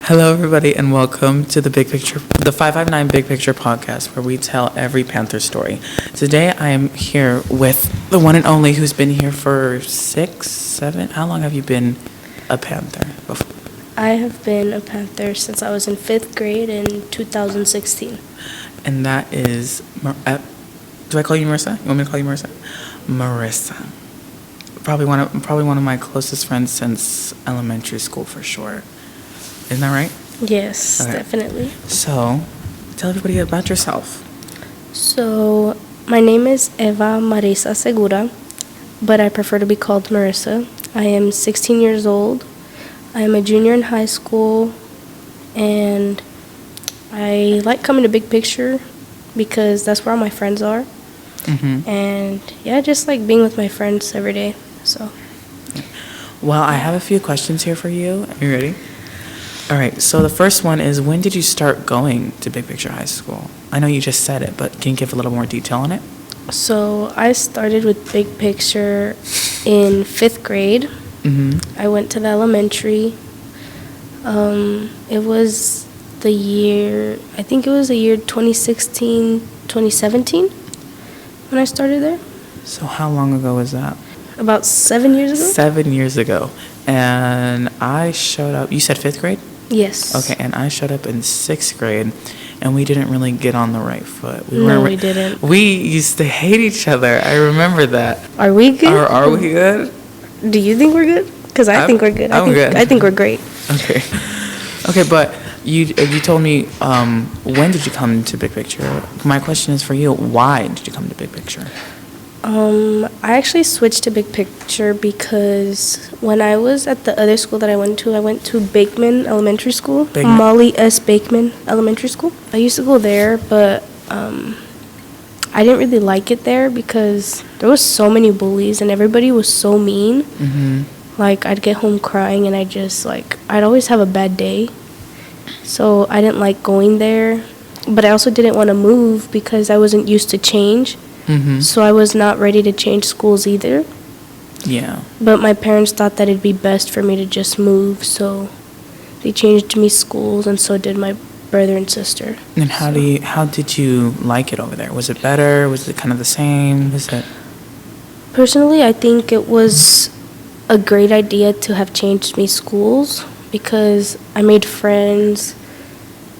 Hello, everybody, and welcome to the the 559 Big Picture podcast, where we tell every Panther story. Today, I am here with the one and only who's been here for 6, 7. How long have you been a Panther before? I have been a Panther since I was in 5th grade in 2016. And that is, do I call you Marissa? You want me to call you Marissa? Marissa. Probably one of my closest friends since elementary school, for sure. Isn't that right? Yes, Okay. Definitely. So, tell everybody about yourself. So, my name is Eva Marissa Segura, but I prefer to be called Marissa. I am 16 years old. I am a junior in high school, and I like coming to Big Picture because that's where all my friends are. Mm-hmm. And yeah, I just like being with my friends every day. So, Well, I have a few questions here for you. Are you ready? All right, so the first one is, when did you start going to Big Picture High School? I know you just said it, but can you give a little more detail on it? So I started with Big Picture in 5th grade. Mm-hmm. I went to the elementary. It was I think it was the year 2016, 2017 when I started there. So how long ago was that? About 7 years ago? 7 years ago. And I showed up, you said 5th grade? Yes. Okay, and I showed up in 6th grade, and we didn't really get on the right foot. No, we didn't. We used to hate each other. I remember that. Are we good? Are we good? Do you think we're good? Because I think we're good. I'm good. I think we're great. Okay. Okay, but you told me, when did you come to Big Picture? My question is for you, why did you come to Big Picture? I actually switched to Big Picture because when I was at the other school that I went to Bakeman Elementary School, Bakeman. Molly S. Bakeman Elementary School. I used to go there, but I didn't really like it there because there was so many bullies and everybody was so mean. Mm-hmm. Like, I'd get home crying and I'd always have a bad day. So I didn't like going there, but I also didn't want to move because I wasn't used to change. Mm-hmm. So I was not ready to change schools either. Yeah. But my parents thought that it'd be best for me to just move, so they changed me schools, and so did my brother and sister. And how did you like it over there? Was it better? Was it kind of the same? Personally, I think it was a great idea to have changed me schools because I made friends,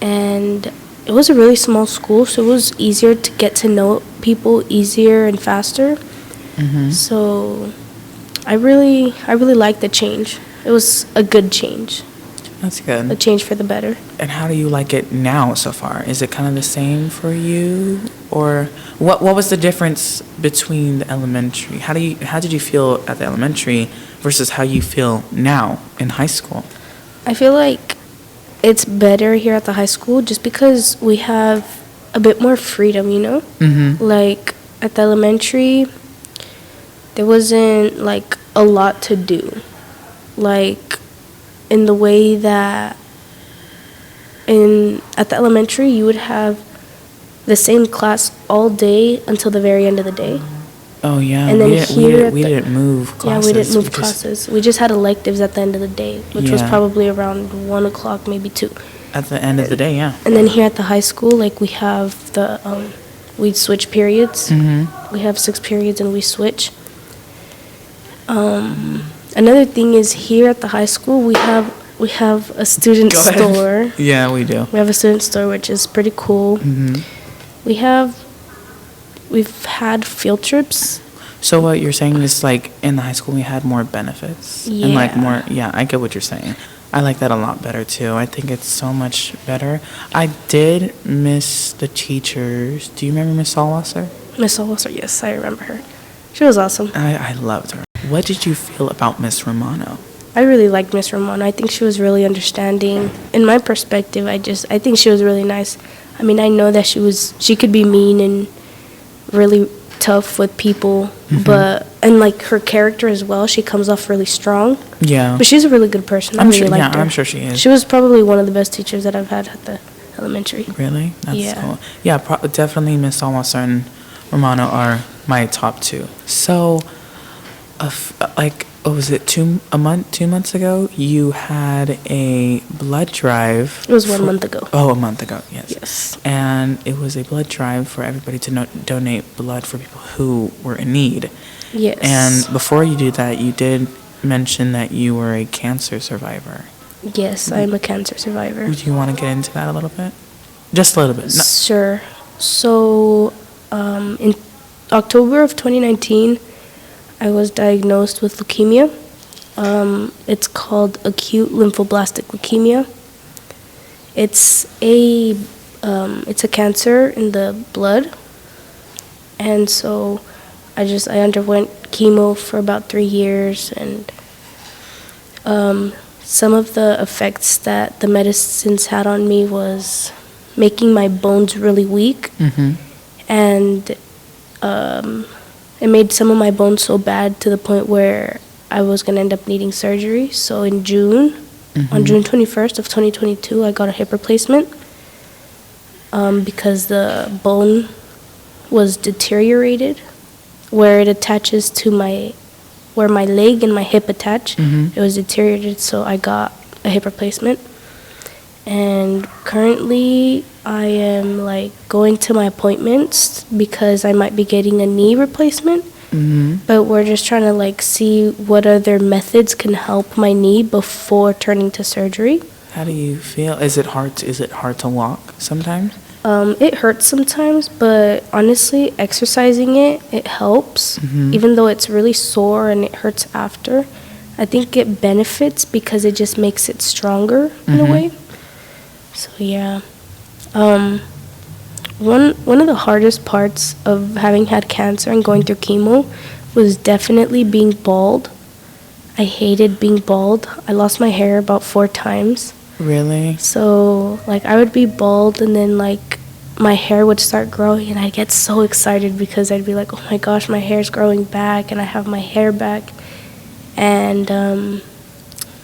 and it was a really small school, so it was easier to get to know people easier and faster. Mm-hmm. So I really liked the change. It was a good change. That's good. A change for the better. And how do you like it now so far? Is it kind of the same for you, or what was the difference between the elementary? How did you feel at the elementary versus how you feel now in high school? I feel like it's better here at the high school just because we have a bit more freedom, you know? Mm-hmm. Like, at the elementary, there wasn't, like, a lot to do. Like, in the way that at the elementary, you would have the same class all day until the very end of the day. Oh, yeah. And then we didn't move classes. Yeah, we didn't move classes. We just had electives at the end of the day, which was probably around 1 o'clock, maybe 2. At the end of the day, yeah. And then here at the high school, like, we have we switch periods. Mm-hmm. We have 6 periods and we switch. Another thing is, here at the high school, we have a student store. Yeah, we do. We have a student store, which is pretty cool. Mm-hmm. We've had field trips. So what you're saying is, like, in the high school we had more benefits. Yeah. And like more, yeah, I get what you're saying. I like that a lot better too. I think it's so much better. I did miss the teachers. Do you remember Miss Solwasser? Miss Solwasser, yes, I remember her. She was awesome. I loved her. What did you feel about Miss Romano? I really liked Miss Romano. I think she was really understanding. In my perspective, I think she was really nice. I mean, I know that she could be mean and really tough with people, Mm-hmm. and like her character as well, she comes off really strong. Yeah. But she's a really good person. I really liked her. I'm sure she is. She was probably one of the best teachers that I've had at the elementary. Really? That's Yeah. cool. Yeah, definitely Miss Solwasser and Romano are my top 2. So, was it 2 months ago? You had a blood drive. It was 1 month ago. Oh, a month ago, yes. Yes. And it was a blood drive for everybody to donate blood for people who were in need. Yes. And before you do that, you did mention that you were a cancer survivor. Yes, I'm a cancer survivor. Do you want to get into that a little bit? Just a little bit. No. Sure. So, in October of 2019, I was diagnosed with leukemia. It's called acute lymphoblastic leukemia. It's a cancer in the blood, and so I underwent chemo for about 3 years, and some of the effects that the medicines had on me was making my bones really weak, and it made some of my bones so bad to the point where I was going to end up needing surgery. So in June, on June 21st of 2022, I got a hip replacement because the bone was deteriorated where it attaches to where my leg and my hip attach. It was deteriorated, so I got a hip replacement. And currently I am going to my appointments because I might be getting a knee replacement. But we're just trying to see what other methods can help my knee before turning to surgery. How do you feel? Is it hard to walk sometimes? It hurts sometimes, but honestly, exercising it helps. Even though it's really sore and it hurts after, I think it benefits because it just makes it stronger in a way. So yeah. One of the hardest parts of having had cancer and going through chemo was definitely being bald. I hated being bald. I lost my hair about 4 times. Really? So, I would be bald, and then, my hair would start growing, and I'd get so excited because I'd be like, oh my gosh, my hair's growing back, and I have my hair back. And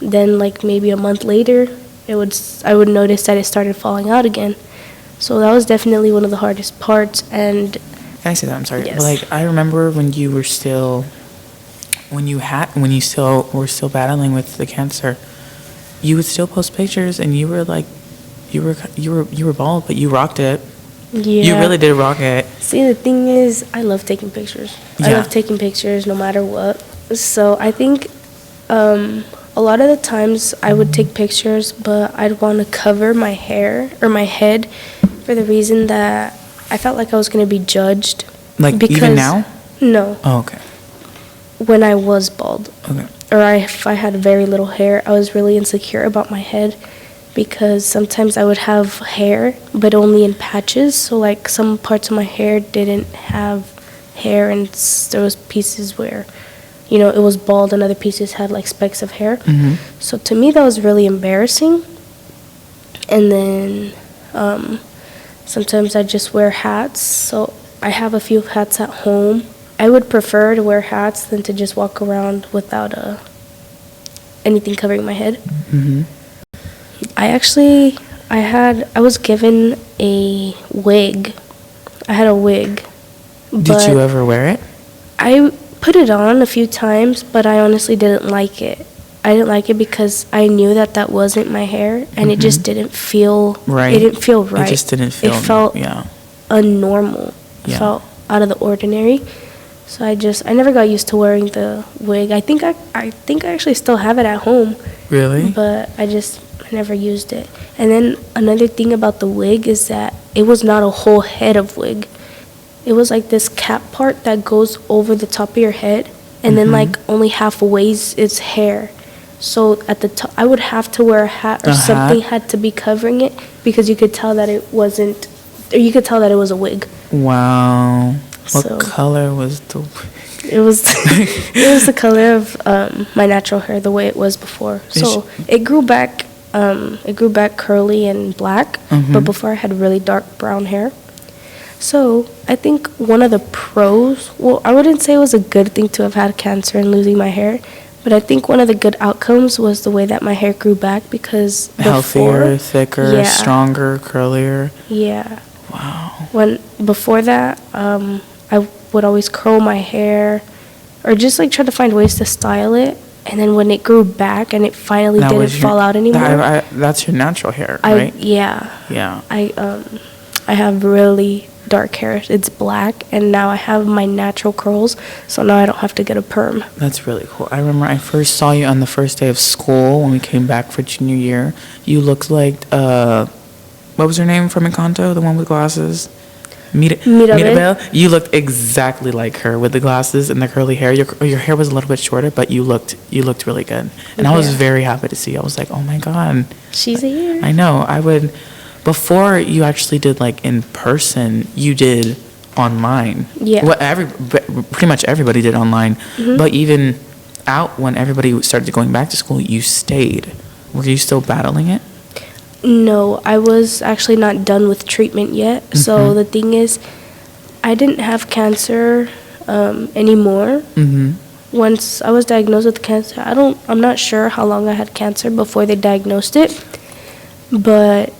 then, maybe a month later, I would notice that it started falling out again. So that was definitely one of the hardest parts. And can I say that? I'm sorry. Yes. I remember when you were still were still battling with the cancer, you would still post pictures, and you were you were bald, but you rocked it. Yeah. You really did rock it. See, the thing is, I love taking pictures. Yeah. I love taking pictures no matter what. So I think a lot of the times I would take pictures, but I'd want to cover my hair or my head for the reason that I felt like I was going to be judged. Even now? No. Oh, okay. When I was bald. Okay. Or if I had very little hair, I was really insecure about my head because sometimes I would have hair, but only in patches. So, some parts of my hair didn't have hair, and there was pieces where, it was bald and other pieces had, specks of hair. So, to me, that was really embarrassing. And then sometimes I just wear hats. So, I have a few hats at home. I would prefer to wear hats than to just walk around without anything covering my head. I was given a wig. I had a wig. Did you ever wear it? I put it on a few times, but I honestly didn't like it. I didn't like it because I knew that wasn't my hair, and it just didn't feel right. It didn't feel right. It just didn't feel. It felt unnormal. Yeah. It felt out of the ordinary. So I never got used to wearing the wig. I think I actually still have it at home. Really? But I never used it. And then another thing about the wig is that it was not a whole head of wig. It was this cap part that goes over the top of your head, and then only halfway is hair. So at the top, I would have to wear a hat or something had to be covering it because you could tell that it wasn't, or you could tell that it was a wig. Wow. What color was the wig? It was the color of my natural hair, the way it was before. So it grew back curly and black, but before I had really dark brown hair. So I think one of the pros, well, I wouldn't say it was a good thing to have had cancer and losing my hair, but I think one of the good outcomes was the way that my hair grew back because healthier, thicker, stronger, curlier. Yeah. Wow. Before that, I would always curl my hair or just try to find ways to style it. And then when it grew back and it finally didn't fall out anymore. That's your natural hair, right? Yeah. Yeah. I have really dark hair. It's black, and now I have my natural curls, so now I don't have to get a perm. That's really cool. I remember I first saw you on the first day of school when we came back for junior year. You looked like, what was her name from Encanto, the one with glasses? Mirabel. You looked exactly like her with the glasses and the curly hair. Your hair was a little bit shorter, but you looked really good. And I was very happy to see you. I was like, oh my God. She's here. I know. Before you actually did like in person, you did online. Yeah. Pretty much everybody did online. Mm-hmm. But even out when everybody started going back to school, you stayed. Were you still battling it? No, I was actually not done with treatment yet. Mm-hmm. So the thing is, I didn't have cancer anymore. Mm-hmm. Once I was diagnosed with cancer, I'm not sure how long I had cancer before they diagnosed it. But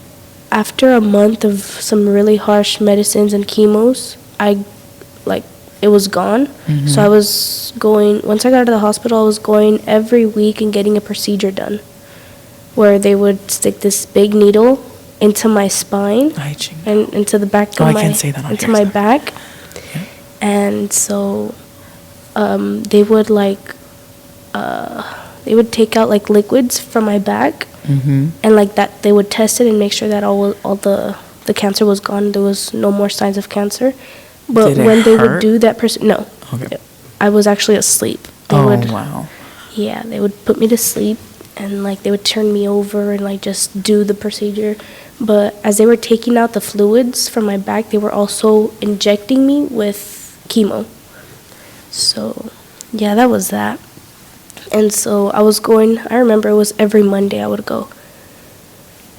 after a month of some really harsh medicines and chemos, it was gone. Mm-hmm. So I was going, once I got to the hospital, I was going every week and getting a procedure done, where they would stick this big needle into my spine and into the back of my back. Yeah. And so they would take out like liquids from my back, mm-hmm. and like that they would test it and make sure that all the cancer was gone. There was no more signs of cancer. But when they would do that no. Okay. I was actually asleep. Wow. Yeah, they would put me to sleep. And, they would turn me over and, just do the procedure. But as they were taking out the fluids from my back, they were also injecting me with chemo. So, yeah, that was that. And so I remember it was every Monday I would go.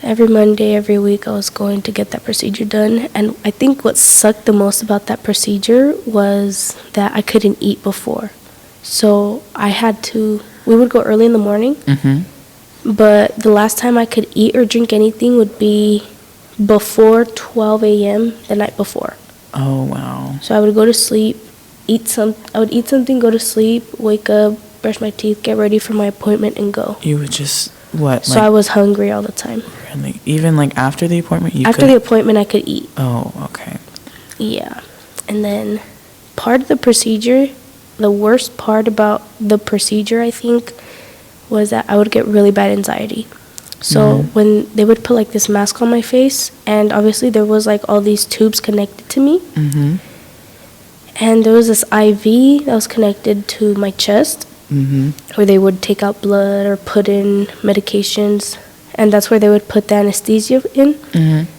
Every Monday, every week, I was going to get that procedure done. And I think what sucked the most about that procedure was that I couldn't eat before. So we would go early in the morning, mm-hmm. but the last time I could eat or drink anything would be before 12 a.m. the night before. Oh, wow. So I would go to sleep, I would eat something, go to sleep, wake up, brush my teeth, get ready for my appointment, and go. You would just, what? So I was hungry all the time. Really? Even, after the appointment, After the appointment, I could eat. Oh, okay. Yeah. And then part of the procedure, the worst part about the procedure, I think, was that I would get really bad anxiety. So mm-hmm. when they would put this mask on my face, and obviously there was all these tubes connected to me, mm-hmm. and there was this IV that was connected to my chest, mm-hmm. where they would take out blood or put in medications, and that's where they would put the anesthesia in. Mm-hmm.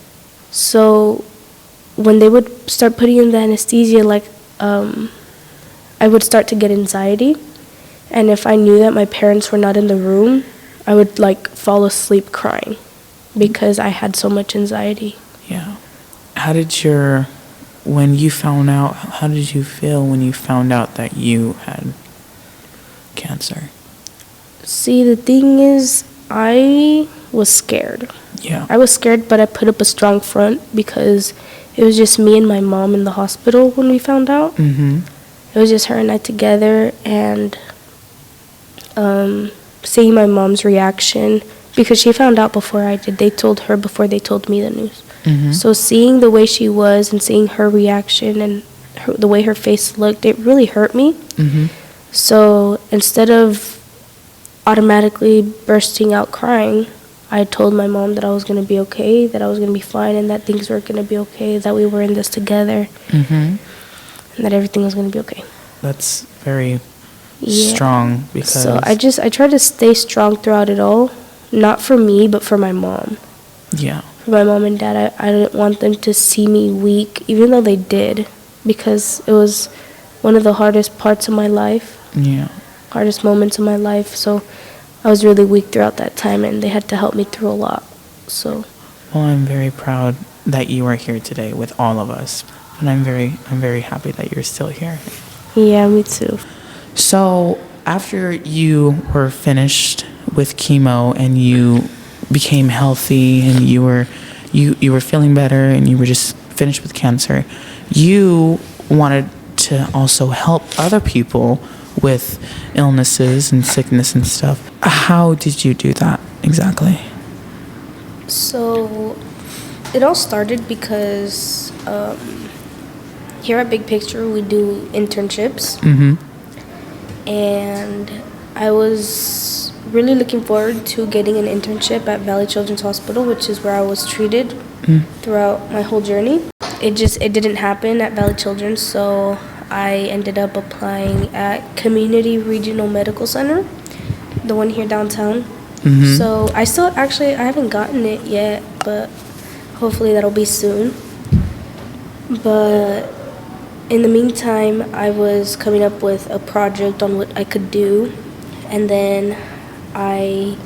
So when they would start putting in the anesthesia, I would start to get anxiety, and if I knew that my parents were not in the room, I would fall asleep crying because I had so much anxiety. Yeah. How did you feel when you found out that you had cancer? See, the thing is, I was scared. Yeah. I was scared, but I put up a strong front because it was just me and my mom in the hospital when we found out. Mm-hmm. It was just her and I together, and seeing my mom's reaction, because she found out before I did. They told her before they told me the news. Mm-hmm. So seeing the way she was and seeing her reaction and the way her face looked, it really hurt me. Mm-hmm. So instead of automatically bursting out crying, I told my mom that I was going to be okay, that I was going to be fine, and that things were going to be okay, that we were in this together. Mm-hmm. And that everything was going to be okay. That's very strong. Because so I tried to stay strong throughout it all, not for me, but for my mom. Yeah. For my mom and dad, I didn't want them to see me weak, even though they did, because it was one of the hardest parts of my life. Yeah. Hardest moments of my life. So I was really weak throughout that time, and they had to help me through a lot. So. Well, I'm very proud that you are here today with all of us. And I'm very happy that you're still here. Yeah, me too. So after you were finished with chemo and you became healthy and you were feeling better and you were just finished with cancer, you wanted to also help other people with illnesses and sickness and stuff. How did you do that exactly? So it all started because here at Big Picture we do internships. And I was really looking forward to getting an internship at Valley Children's Hospital, which is where I was treated throughout my whole journey. It didn't happen at Valley Children's, so I ended up applying at Community Regional Medical Center, the one here downtown. So I haven't gotten it yet, but hopefully that'll be soon. But in the meantime, I was coming up with a project on what I could do, and then I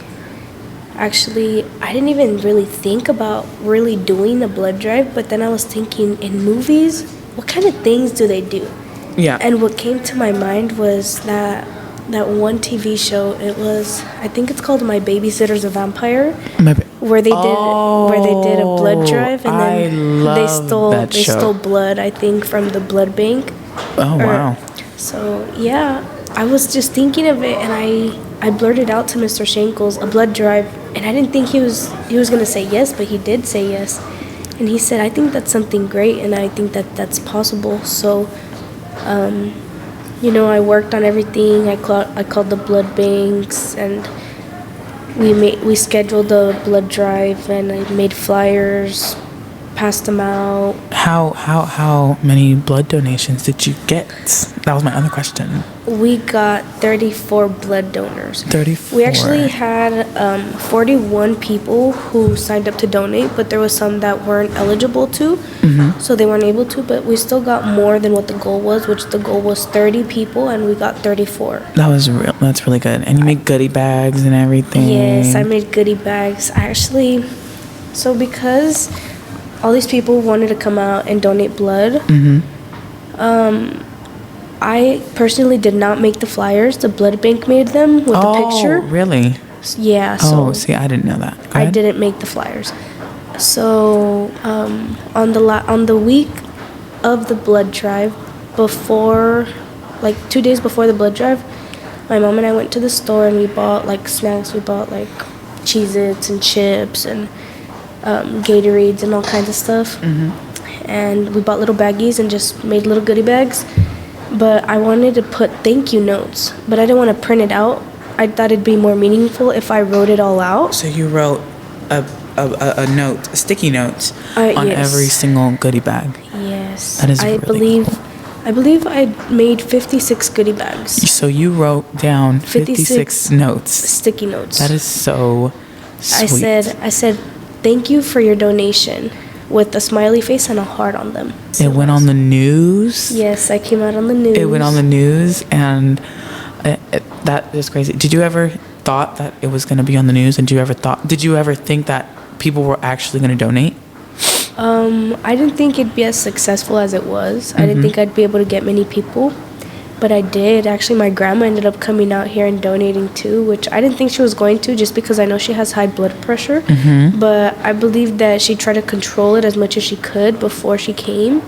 didn't even really think about really doing a blood drive, but then I was thinking, in movies, what kind of things do they do? Yeah. And what came to my mind was that one TV show. I think it's called My Babysitter's a Vampire, where they did a blood drive, and then they stole blood, I think, from the blood bank. Oh, wow. So yeah, I was just thinking of it, and I blurted out to Mr. Shankles, a blood drive, and I didn't think he was gonna say yes, but he did say yes, and he said, I think that's something great, and I think that's possible. So I worked on everything. I called the blood banks, and we scheduled the blood drive, and I made flyers, passed them out. How many blood donations did you get? That was my other question. We got 34 blood donors. 34. We actually had 41 people who signed up to donate, but there was some that weren't eligible to, so they weren't able to, but we still got more than what the goal was, which the goal was 30 people, and we got 34. That's really good. And you made goodie bags and everything. Yes, I made goodie bags. So because all these people wanted to come out and donate blood, I personally did not make the flyers. The blood bank made them with the picture. Oh, really? Yeah. Oh, see, I didn't know that. I didn't make the flyers. So on the week of the blood drive, before, like 2 days before the blood drive, my mom and I went to the store and we bought like snacks. We bought like Cheez-Its and chips and Gatorades and all kinds of stuff. And we bought little baggies and just made little goodie bags. But I wanted to put thank you notes, but I didn't want to print it out. I thought it'd be more meaningful if I wrote it all out. So you wrote a note, a sticky note on yes. every single goodie bag. Yes. That is really cool. I believe I made 56 goodie bags. So you wrote down 56 notes. Sticky notes. That is so sweet. I said, thank you for your donation, with a smiley face and a heart on them. So it went on the news? Yes, I came out on the news. It went on the news, and that is crazy. Did you ever thought that it was going to be on the news? And did you ever think that people were actually going to donate? I didn't think it'd be as successful as it was. I didn't think I'd be able to get many people, but I did. Actually, my grandma ended up coming out here and donating too, which I didn't think she was going to, just because I know she has high blood pressure. But I believe that she tried to control it as much as she could before she came,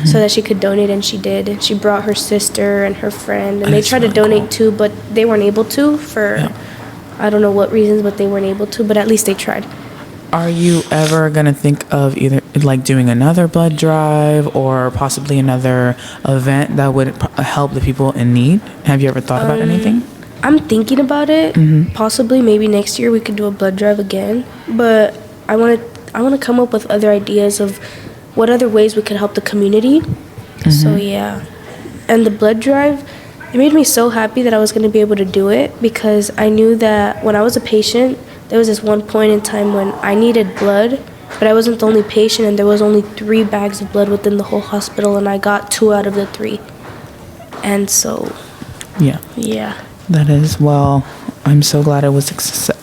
so that she could donate, and she did. And she brought her sister and her friend, and they tried to donate too, but they weren't able to for I don't know what reasons, but they weren't able to, but at least they tried. Are you ever going to think of either like doing another blood drive or possibly another event that would help the people in need? Have you ever thought about anything? I'm thinking about it. Possibly maybe next year we could do a blood drive again. But I want to come up with other ideas of what other ways we could help the community. So yeah. And the blood drive, it made me so happy that I was going to be able to do it, because I knew that when I was a patient, there was this one point in time when I needed blood, but I wasn't the only patient, and there was only 3 bags of blood within the whole hospital, and I got 2 out of the 3. And so, yeah. That is, well, I'm so glad it was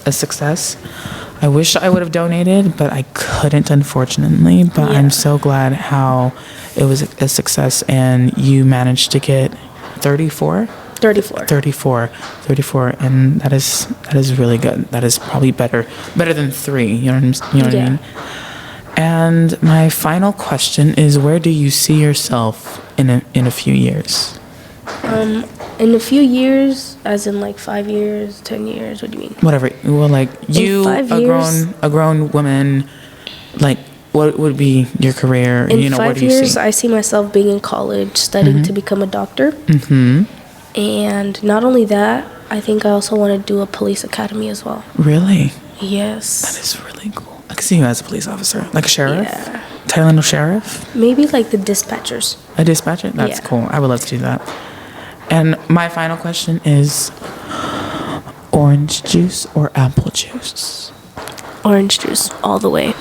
a success. I wish I would have donated, but I couldn't, unfortunately. But I'm so glad how it was a success, and you managed to get 34, and that is really good. That is probably better than 3. You know what I mean? And my final question is, where do you see yourself in a few years? In a few years, as in like 5 years, 10 years, what do you mean? Whatever. Well, like you, 5 a years- grown woman, like what would be your career? In You know, where 5 do you years, see? I see myself being in college, studying to become a doctor. Mm-hmm. And not only that, I think I also want to do a police academy as well. Really? Yes. That is really cool. I can see you as a police officer, like a sheriff. Yeah. Thailand sheriff. Maybe like the dispatchers. A dispatcher? That's Yeah. cool. I would love to do that. And my final question is orange juice or apple juice? Orange juice, all the way.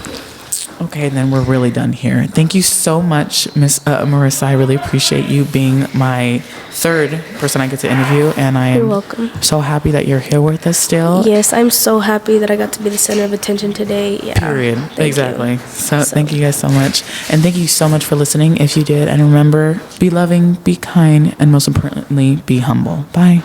Okay, then we're really done here. Thank you so much, Miss Marissa. I really appreciate you being my third person I get to interview, and I am You're welcome. so happy that you're here with us still. Yes, I'm so happy that I got to be the center of attention today. Yeah. Period. Thank Exactly. you. So thank you guys so much. And thank you so much for listening if you did. And remember, be loving, be kind, and most importantly, be humble. Bye.